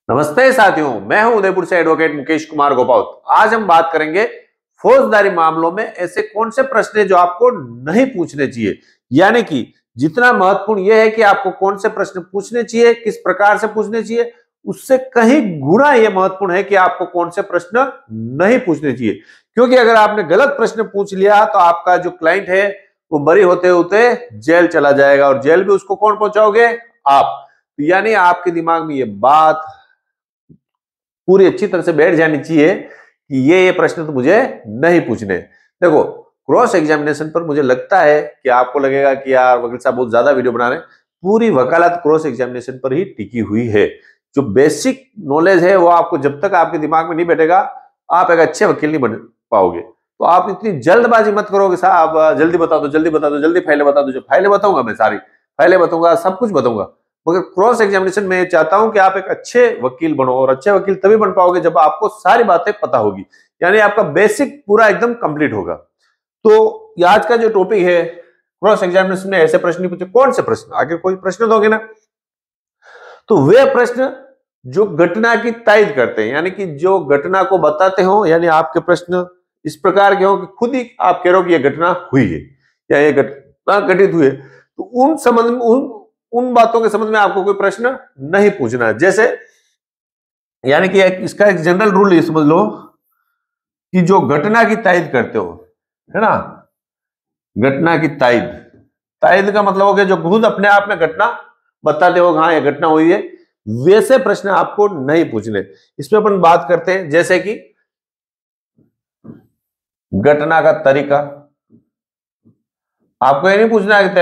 नमस्ते साथियों, मैं हूं उदयपुर से एडवोकेट मुकेश कुमार गोपाउत। आज हम बात करेंगे फौजदारी मामलों में ऐसे कौन से प्रश्न हैं जो आपको नहीं पूछने चाहिए। यानी कि जितना महत्वपूर्ण यह है कि आपको कौन से प्रश्न पूछने चाहिए, किस प्रकार से पूछने चाहिए, उससे कहीं गुना यह महत्वपूर्ण है कि आपको कौन से प्रश्न नहीं पूछने चाहिए। क्योंकि अगर आपने गलत प्रश्न पूछ लिया तो आपका जो क्लाइंट है वो बरी होते होते जेल चला जाएगा, और जेल भी उसको कौन पहुंचाओगे? आप। यानी आपके दिमाग में ये बात पूरी अच्छी तरह से बैठ जानी चाहिए कि ये प्रश्न तो मुझे नहीं पूछने। देखो, क्रॉस एग्जामिनेशन पर मुझे लगता है कि आपको लगेगा कि यार वकील साहब बहुत ज्यादा वीडियो बना रहे हैं। पूरी वकालत क्रॉस एग्जामिनेशन पर ही टिकी हुई है। जो बेसिक नॉलेज है वो आपको जब तक आपके दिमाग में नहीं बैठेगा, आप एक अच्छे वकील नहीं बन पाओगे। तो आप इतनी जल्दबाजी मत करोगे साहब, जल्दी बता दो, जल्दी बता दो, जल्दी फाइलें बता दो। जो फाइलें बताऊंगा मैं सारी फाइलें बताऊंगा, सब कुछ बताऊंगा। मगर क्रॉस एग्जामिनेशन में चाहता हूं कि आप एक अच्छे वकील बनो, और अच्छे वकील तभी बन पाओगे जब आपको सारी बातें पता होगी, यानी आपका बेसिक पूरा एकदम कंप्लीट होगा। तो आज का जो टॉपिक है, क्रॉस एग्जामिनेशन में ऐसे प्रश्न नहीं पूछे। कौन से प्रश्न? आगे कोई प्रश्न दोगे ना, तो वे प्रश्न जो घटना की तायद करते हैं, यानी कि जो घटना को बताते हो। यानी आपके प्रश्न इस प्रकार के हो कि खुद ही आप कह रहे हो कि यह घटना हुई है या यह घटना घटित हुई है। तो उन संबंध में उन बातों के संबंध में आपको कोई प्रश्न नहीं पूछना है। जैसे यानी कि इसका एक जनरल रूल ये समझ लो कि जो घटना की तायद करते हो, है ना, घटना की तायद, तायद का मतलब हो गया जो खुद अपने आप में घटना बताते हो, हाँ ये घटना हुई है, वैसे प्रश्न आपको नहीं पूछने। इसमें अपन बात करते हैं जैसे कि घटना का तरीका। आपको ये नहीं पूछना है कि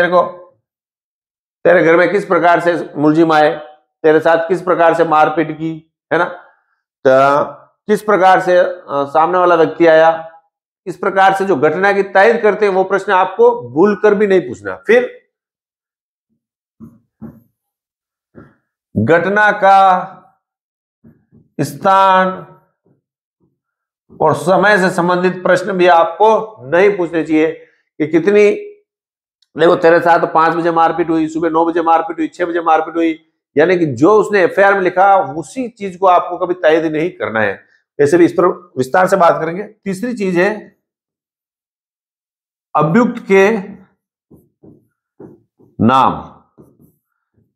तेरे घर में किस प्रकार से मुलजिम आए, तेरे साथ किस प्रकार से मारपीट की, है ना, तो किस प्रकार से सामने वाला व्यक्ति आया। इस प्रकार से जो घटना की तायद करते हैं वो प्रश्न आपको भूल कर भी नहीं पूछना। फिर घटना का स्थान और समय से संबंधित प्रश्न भी आपको नहीं पूछने चाहिए कि कितनी, देखो तेरे साथ 5 बजे मारपीट हुई, सुबह 9 बजे मारपीट हुई, 6 बजे मारपीट हुई। यानी कि जो उसने एफआईआर में लिखा उसी चीज को आपको कभी तायद नहीं करना है। ऐसे भी इस पर विस्तार से बात करेंगे। तीसरी चीज है अभियुक्त के नाम।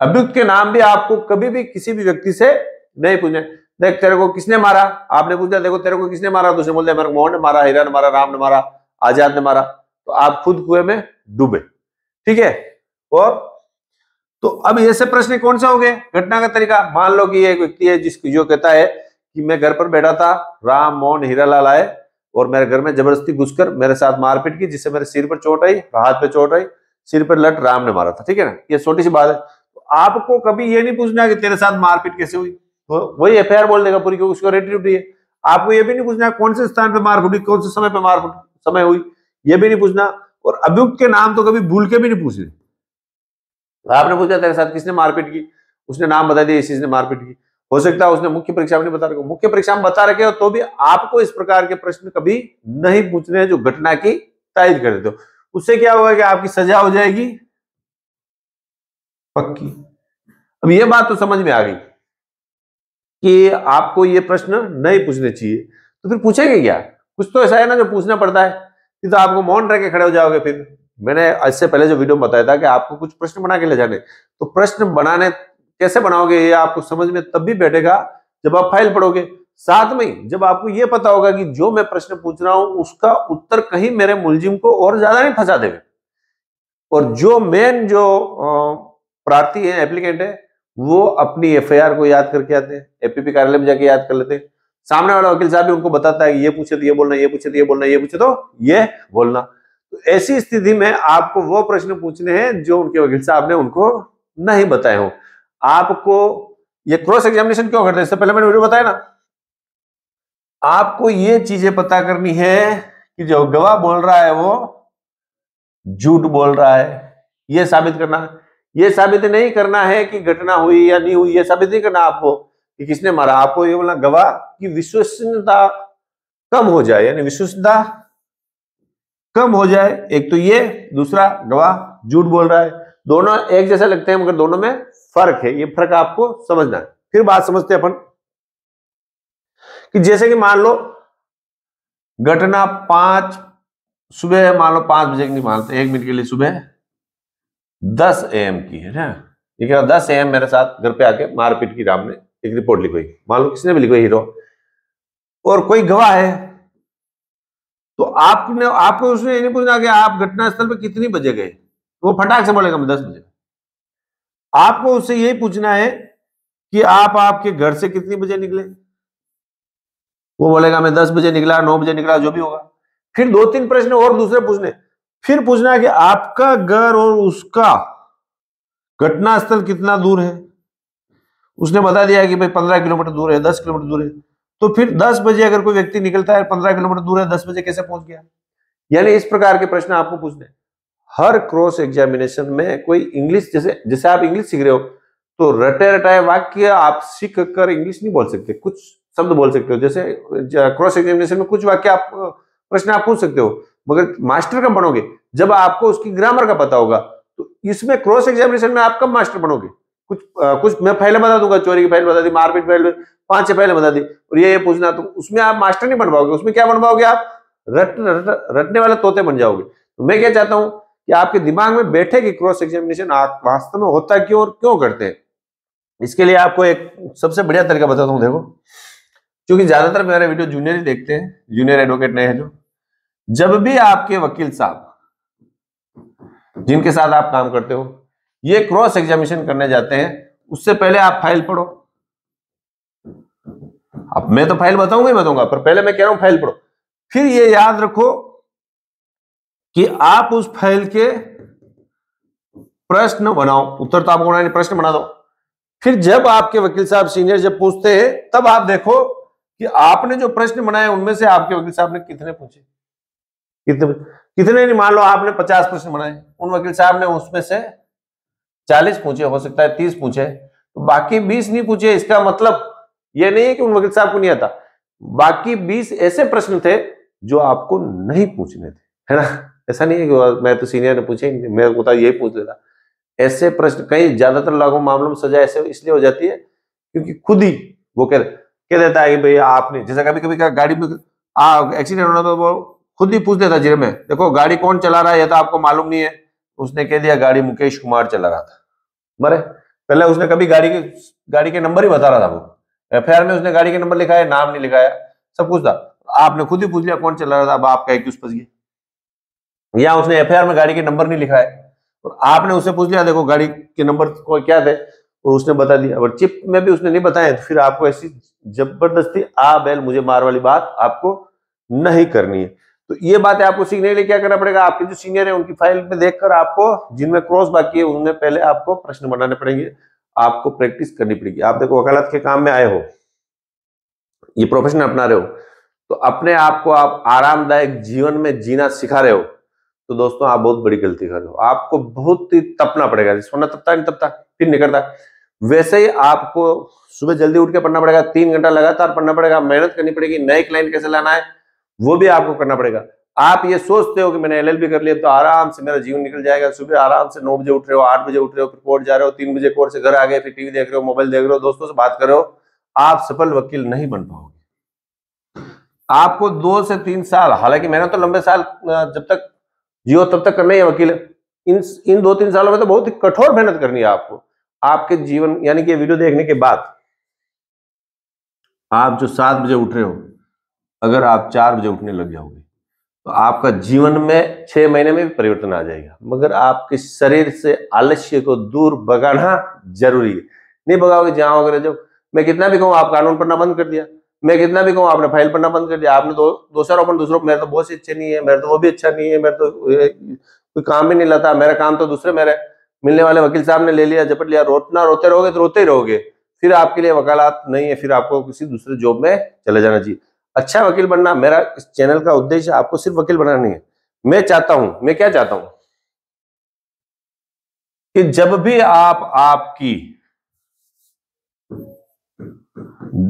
अभियुक्त के नाम भी आपको कभी भी किसी भी व्यक्ति से नहीं पूछने। देख तेरे को किसने मारा, आपने पूछा देखो तेरे को किसने मारा, तो उसने बोल दिया मेरे को मोहन ने मारा, हीरा ने मारा, राम ने मारा, आजाद ने मारा, तो आप खुद कुएं में डूबे। ठीक है। और तो अब ऐसे प्रश्न कौन सा हो गए? घटना का तरीका। मान लो कि एक व्यक्ति है जिसकी जो कहता है कि मैं घर पर बैठा था, राम मोहन हीरालाल आए और मेरे घर में जबरदस्ती घुसकर मेरे साथ मारपीट की, जिससे मेरे सिर पर चोट आई, हाथ पे चोट आई, सिर पर लट राम ने मारा था। ठीक है ना, ये छोटी सी बात है। तो आपको कभी ये नहीं पूछना कि तेरे साथ मारपीट कैसे हुई, वही एफआईआर बोल देगा पूरी, क्योंकि उसको रेट ड्यूटी है। आपको ये भी नहीं पूछना कौन से स्थान पे मारपीट हुई, कौन से समय पे मारपीट समय हुई, ये भी नहीं पूछना। और अभियुक्त के नाम तो कभी भूल के भी नहीं पूछने। आपने पूछा तेरे साथ किसने मारपीट की, उसने नाम बता दिया, इसी ने मारपीट की। हो सकता है उसने मुख्य परीक्षा में नहीं बता रखे, मुख्य परीक्षा में बता रखे हो, तो भी आपको इस प्रकार के प्रश्न कभी नहीं पूछने जो घटना की तायद कर देते हो। उससे क्या होगा कि आपकी सजा हो जाएगी पक्की। अब ये बात तो समझ में आ गई कि आपको ये प्रश्न नहीं पूछने चाहिए, तो फिर पूछेंगे क्या? कुछ तो ऐसा है ना जो पूछना पड़ता है, तो आपको मौन रह के खड़े हो जाओगे। फिर मैंने इससे पहले जो वीडियो में बताया था कि आपको कुछ प्रश्न बना के ले जाने, तो प्रश्न बनाने कैसे बनाओगे ये आपको समझ में तब भी बैठेगा जब आप फाइल पढ़ोगे। साथ में जब आपको ये पता होगा कि जो मैं प्रश्न पूछ रहा हूं उसका उत्तर कहीं मेरे मुलजिम को और ज्यादा नहीं फंसा देवे, और जो मेन जो प्रार्थी है, एप्लीकेंट है, वो अपनी एफआईआर को याद करके आते हैं, एपीपी कार्यालय में जाके याद कर लेते हैं। सामने वाला वकील साहब भी उनको बताता है कि ये पूछे तो ये बोलना, ये पूछे तो ये बोलना, ये पूछे तो ये बोलना। तो ऐसी स्थिति में आपको वो प्रश्न पूछने हैं जो उनके वकील साहब ने उनको नहीं बताए हो। आपको ये क्रॉस एग्जामिनेशन क्यों करते हैं, इससे पहले मैंने वीडियो बताया ना। आपको ये चीजें पता करनी है कि जो गवाह बोल रहा है वो झूठ बोल रहा है, ये साबित करना है। ये साबित नहीं करना है कि घटना हुई या नहीं हुई, ये साबित नहीं करना आपको कि किसने मारा। आपको ये बोलना गवाह की विश्वसनीयता कम हो जाए, यानी विश्वसनीयता कम हो जाए। एक तो ये, दूसरा गवाह झूठ बोल रहा है। दोनों एक जैसे लगते हैं मगर दोनों में फर्क है, ये फर्क आपको समझना है। फिर बात समझते हैं अपन कि जैसे कि मान लो घटना 5 सुबह, मान लो 5 बजे की नहीं मानते, 1 मिनट के लिए, सुबह 10 AM की है ना। ये क्या 10 AM मेरे साथ घर पे आके मारपीट की राम ने एक रिपोर्ट लिखवाई, मान लो किसने भी लिखवाई, हीरो, और कोई गवाह है, तो आपको उसने ये नहीं पूछना कि आप घटनास्थल पे कितनी बजे गए, वो फटाक से बोलेगा मैं 10 बजे। आपको उससे यही पूछना है कि आप आपके घर से कितनी बजे निकले, वो बोलेगा मैं 10 बजे निकला, 9 बजे निकला, जो भी होगा। फिर 2-3 प्रश्न और दूसरे पूछने, फिर पूछना है कि आपका घर और उसका घटनास्थल कितना दूर है। उसने बता दिया कि भाई 15 किलोमीटर दूर है, 10 किलोमीटर दूर है, तो फिर 10 बजे अगर कोई व्यक्ति निकलता है, 15 किलोमीटर दूर है, 10 बजे कैसे पहुंच गया। यानी इस प्रकार के प्रश्न आपको पूछने। हर क्रॉस एग्जामिनेशन में कोई इंग्लिश, जैसे आप इंग्लिश सीख रहे हो, तो रटे रटाए वाक्य आप सीख कर इंग्लिश नहीं बोल सकते, कुछ शब्द बोल सकते हो। जैसे क्रॉस एग्जामिनेशन में कुछ वाक्य आप प्रश्न आप पूछ सकते हो, मगर मास्टर कब बनोगे, जब आपको उसकी ग्रामर का पता होगा। तो इसमें क्रॉस एग्जामिनेशन में आप कब मास्टर बनोगे। कुछ मैं पहले बता दूंगा, चोरी की पहले बता दी, मारपीट पहले 5 से पहले बता दी, और ये पूछना, तो उसमें आप मास्टर नहीं बन पाओगे। उसमें क्या बन पाओगे, आप रटने वाले तोते बन जाओगे। तो मैं क्या चाहता हूं कि आपके दिमाग में बैठे कि क्रॉस एग्जामिनेशन वास्तव में होता क्यों और क्यों करते हैं। इसके लिए आपको एक सबसे बढ़िया तरीका बताता हूं। देखो, क्योंकि ज्यादातर मेरे वीडियो जूनियर ही देखते हैं, जूनियर एडवोकेट नए हैं जो, जब भी आपके वकील साहब जिनके साथ आप काम करते हो ये क्रॉस एग्जामिनेशन करने जाते हैं, उससे पहले आप फाइल पढ़ो। अब मैं तो फाइल बताऊंगा ही बताऊंगा, पर पहले मैं कह रहा हूं फाइल पढ़ो। फिर ये याद रखो कि आप उस फाइल के प्रश्न बनाओ, उत्तर तो आपको बनाने, प्रश्न बना दो। फिर जब आपके वकील साहब सीनियर जब पूछते हैं, तब आप देखो कि आपने जो प्रश्न बनाए उनमें से आपके वकील साहब ने कितने पूछे, कितने नहीं। मान लो आपने 50 प्रश्न बनाए, उन वकील साहब ने उसमें से 40 पूछे, हो सकता है 30 पूछे, तो बाकी 20 नहीं पूछे। इसका मतलब यह नहीं है कि उन वकील साहब को नहीं आता, बाकी 20 ऐसे प्रश्न थे जो आपको नहीं पूछने थे, है ना। ऐसा नहीं है कि मैं तो सीनियर ने पूछे, मैं बता यही पूछ लेता। ऐसे प्रश्न कई ज्यादातर लागू मामलों में सजा ऐसे इसलिए हो जाती है क्योंकि खुद ही वो कह देता है कि भाई आपने, जैसा कभी कभी गाड़ी में एक्सीडेंट होना, तो वो खुद ही पूछ देता जिले में, देखो गाड़ी कौन चला रहा है, ये तो आपको मालूम नहीं है। उसने कह दिया गाड़ी मुकेश कुमार चला रहा था, मरे। पहले उसने कभी गाड़ी के नंबर ही बता रहा था, वो FIR में उसने गाड़ी के नंबर लिखा है, नाम नहीं लिखाया, सब कुछ था। आपने खुद ही पूछ लिया कौन चला रहा था, अब आपका एक्यूज फंस गया। या उसने FIR में गाड़ी के नंबर नहीं लिखा है और आपने उससे पूछ लिया देखो गाड़ी के नंबर को क्या थे, और उसने बता दिया, और चिप में भी उसने नहीं बताया, तो फिर आपको ऐसी जबरदस्ती आ बैल मुझे मार वाली बात आपको नहीं करनी है। तो ये बात है, आपको सीखने के लिए क्या करना पड़ेगा, आपके जो सीनियर है उनकी फाइल में देखकर आपको, जिनमें क्रॉस बाकी है उनमें पहले आपको प्रश्न बनाने पड़ेंगे, आपको प्रैक्टिस करनी पड़ेगी। आप देखो वकालत के काम में आए हो, ये प्रोफेशन अपना रहे हो, तो अपने आप को आप आरामदायक जीवन में जीना सिखा रहे हो, तो दोस्तों आप बहुत बड़ी गलती कर रहे हो। आपको बहुत ही तपना पड़ेगा, वरना तपता नहीं तपता फिर निकलता। वैसे ही आपको सुबह जल्दी उठ के पढ़ना पड़ेगा, 3 घंटा लगातार पढ़ना पड़ेगा, मेहनत करनी पड़ेगी, नए क्लाइंट कैसे लाना है वो भी आपको करना पड़ेगा। आप ये सोचते हो कि मैंने LLB कर लिया तो आराम से मेरा जीवन निकल जाएगा, सुबह आराम से 9 बजे उठ रहे हो, 8 बजे उठ रहे हो, फिर कोर्ट जा रहे हो, 3 बजे कोर्ट से घर आ गए, फिर टीवी देख रहे हो, मोबाइल देख रहे हो, दोस्तों से बात कर रहे हो, आप सफल वकील नहीं बन पाओगे। आपको 2 से 3 साल, हालांकि मैंने तो लंबे साल जब तक जियो तब तक करना ही है वकील, इन 2-3 सालों में तो बहुत ही कठोर मेहनत करनी है आपको। आपके जीवन, यानी कि वीडियो देखने के बाद आप जो 7 बजे उठ रहे हो, अगर आप 4 बजे उठने लग जाओगे तो आपका जीवन में 6 महीने में भी परिवर्तन आ जाएगा। मगर आपके शरीर से आलस्य को दूर भगाना जरूरी है। नहीं भगाओगे, जाओगे, जब मैं कितना भी कहूँ आप कानून पढ़ना बंद कर दिया, मैं कितना भी कहूँ आपने फाइल पढ़ना बंद कर दिया, आपने दोषारोपण दूसरों, मेरे तो बॉस अच्छे नहीं है, मेरे तो वो भी अच्छा नहीं है, मेरे तो कोई काम भी नहीं लाता, मेरा काम तो दूसरे मेरे मिलने वाले वकील साहब ने ले लिया, झपट लिया, रोते रहोगे तो रोते ही रहोगे, फिर आपके लिए वकालत नहीं है, फिर आपको किसी दूसरे जॉब में चले जाना चाहिए। अच्छा वकील बनना, मेरा इस चैनल का उद्देश्य आपको सिर्फ वकील बनाना नहीं है। मैं क्या चाहता हूं कि जब भी आप आपकी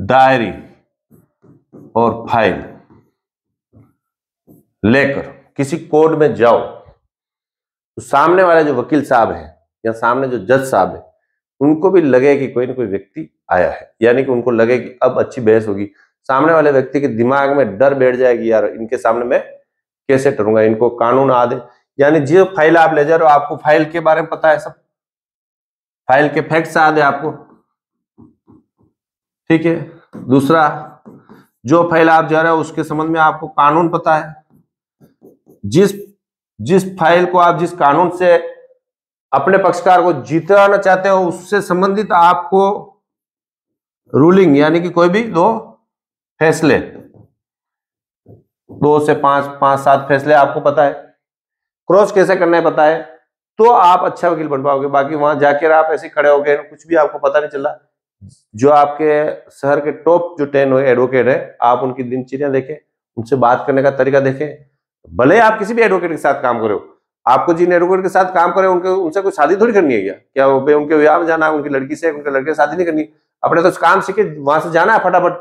डायरी और फाइल लेकर किसी कोर्ट में जाओ, तो सामने वाले जो वकील साहब हैं या सामने जो जज साहब हैं, उनको भी लगे कि कोई ना कोई व्यक्ति आया है, यानी कि उनको लगे कि अब अच्छी बहस होगी, सामने वाले व्यक्ति के दिमाग में डर बैठ जाएगी, यार इनके सामने मैं कैसे डरूंगा, इनको कानून आ दे। यानी जो फाइल आप ले जा रहे हो, आपको फाइल के बारे में पता है, सब फाइल के फैक्ट्स आ दे आपको, ठीक है। दूसरा, जो फाइल आप जा रहे हो उसके संबंध में आपको कानून पता है, जिस फाइल को आप जिस कानून से अपने पक्षकार को जिताना चाहते हो उससे संबंधित आपको रूलिंग यानी कि कोई भी 2 फैसले, 2 से 5-7 फैसले आपको पता है, क्रॉस कैसे करना है पता है, तो आप अच्छा वकील बन पाओगे। बाकी वहां जाकर आप ऐसे खड़े हो गए, कुछ भी आपको पता नहीं चला। जो आपके शहर के टॉप जो 10 एडवोकेट है, आप उनकी दिनचर्या देखें, उनसे बात करने का तरीका देखें। भले आप किसी भी एडवोकेट के साथ काम करो, आपको जिन एडवोकेट के साथ काम करें उनसे कोई शादी थोड़ी करनी है क्या उनके विवाह में जाना है, उनकी लड़की से उनके लड़के से शादी नहीं करनी, अपने तो काम सीखे वहां से जाना है फटाफट।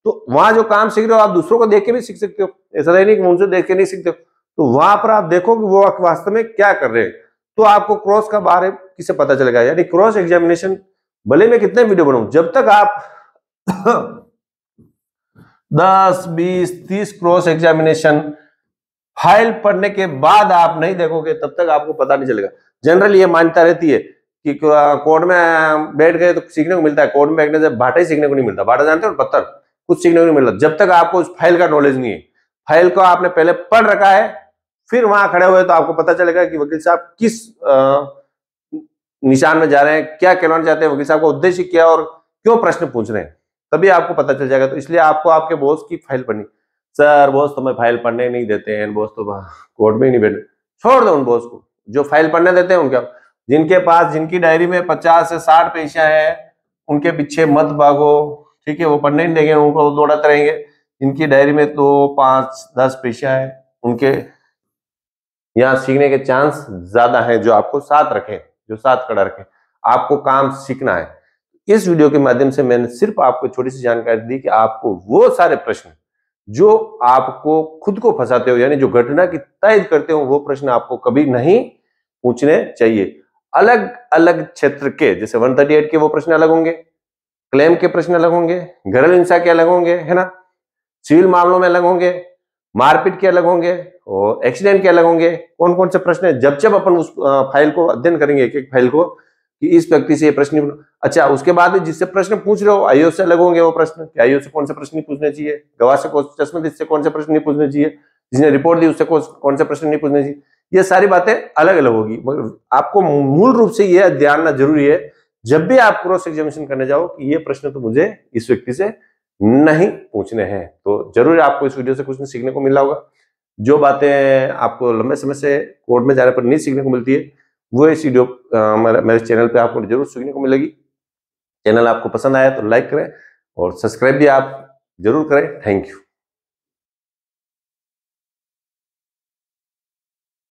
तो वहां जो काम सीख रहे हो आप दूसरों को देख के भी सीख सकते हो, ऐसा नहीं कि उनसे देख के नहीं सीखते हो। तो वहां पर आप देखो कि वो वास्तव में क्या कर रहे हैं, तो आपको क्रॉस का बारे किसे पता चलेगा। यानी क्रॉस एग्जामिनेशन, भले मैं कितने वीडियो बनाऊं, जब तक आप 10, 20, 30 क्रॉस एग्जामिनेशन फाइल पढ़ने के बाद आप नहीं देखोगे, तब तक आपको पता नहीं चलेगा। जनरली ये मान्यता रहती है कि कोर्ट में बैठ गए तो सीखने को मिलता है, कोर्ट में बैठने से भाटा ही सीखने को नहीं मिलता। भाटा जानते हो, पत्थर, कुछ सीखने को नहीं मिलता जब तक आपको उस फाइल का नॉलेज नहीं है। फाइल को आपने पहले पढ़ रखा है, फिर वहां खड़े हुए तो आपको पता चलेगा कि वकील साहब किस निशान में जा रहे हैं, क्या कहना चाहते हैं, वकील साहब का उद्देश्य क्या और क्यों प्रश्न पूछ रहे हैं, तभी आपको पता चल जाएगा। तो इसलिए आपको आपके बॉस की फाइल पढ़नी। सर बॉस तो मैं फाइल पढ़ने नहीं देते हैं, बॉस तो कोर्ट में ही नहीं बैठे, छोड़ दो उन बॉस को जो फाइल पढ़ने देते हैं। उनका जिनके पास जिनकी डायरी में 50 से 60 पेशियां है, उनके पीछे मत भागो, ठीक है, वो पढ़ने नहीं देंगे, उनको दौड़ाते रहेंगे। जिनकी डायरी में तो 5-10 पेशियां है, उनके यहाँ सीखने के चांस ज्यादा है, जो आपको साथ रखें, जो साथ खड़ा रखें। आपको काम सीखना है। इस वीडियो के माध्यम से मैंने सिर्फ आपको छोटी सी जानकारी दी कि आपको वो सारे प्रश्न जो आपको खुद को फंसाते हो, यानी जो घटना की तय करते हो, वो प्रश्न आपको कभी नहीं पूछने चाहिए। अलग अलग क्षेत्र के, जैसे 138 के वो प्रश्न अलग होंगे, क्लेम के प्रश्न अलग होंगे, घरेलू हिंसा के अलग होंगे, है ना, सिविल मामलों में अलग होंगे, मारपीट के अलग होंगे और एक्सीडेंट के अलग होंगे। कौन कौन से प्रश्न है, जब अपन उस फाइल को अध्ययन करेंगे, एक एक फाइल को, कि इस व्यक्ति से ये प्रश्न, अच्छा उसके बाद में जिससे प्रश्न पूछ रहे हो आईओ से अलग होंगे वो प्रश्न, कि आईओ से कौन से प्रश्न नहीं पूछने चाहिए, गवाह से चश्मदीद से कौन से प्रश्न नहीं पूछने चाहिए, जिसने रिपोर्ट दी उससे कौन से प्रश्न नहीं पूछने चाहिए। ये सारी बातें अलग अलग होगी, मगर आपको मूल रूप से यह ध्यान जरूरी है जब भी आप क्रॉस एग्जामिनेशन करने जाओ कि ये प्रश्न तो मुझे इस व्यक्ति से नहीं पूछने हैं। तो जरूर आपको इस वीडियो से कुछ नहीं सीखने को मिला होगा। जो बातें आपको लंबे समय से कोर्ट में जाने पर नहीं सीखने को मिलती है, वो इस वीडियो मेरे चैनल पे आपको जरूर सीखने को मिलेगी। चैनल आपको पसंद आया तो लाइक करें और सब्सक्राइब भी आप जरूर करें। Thank you.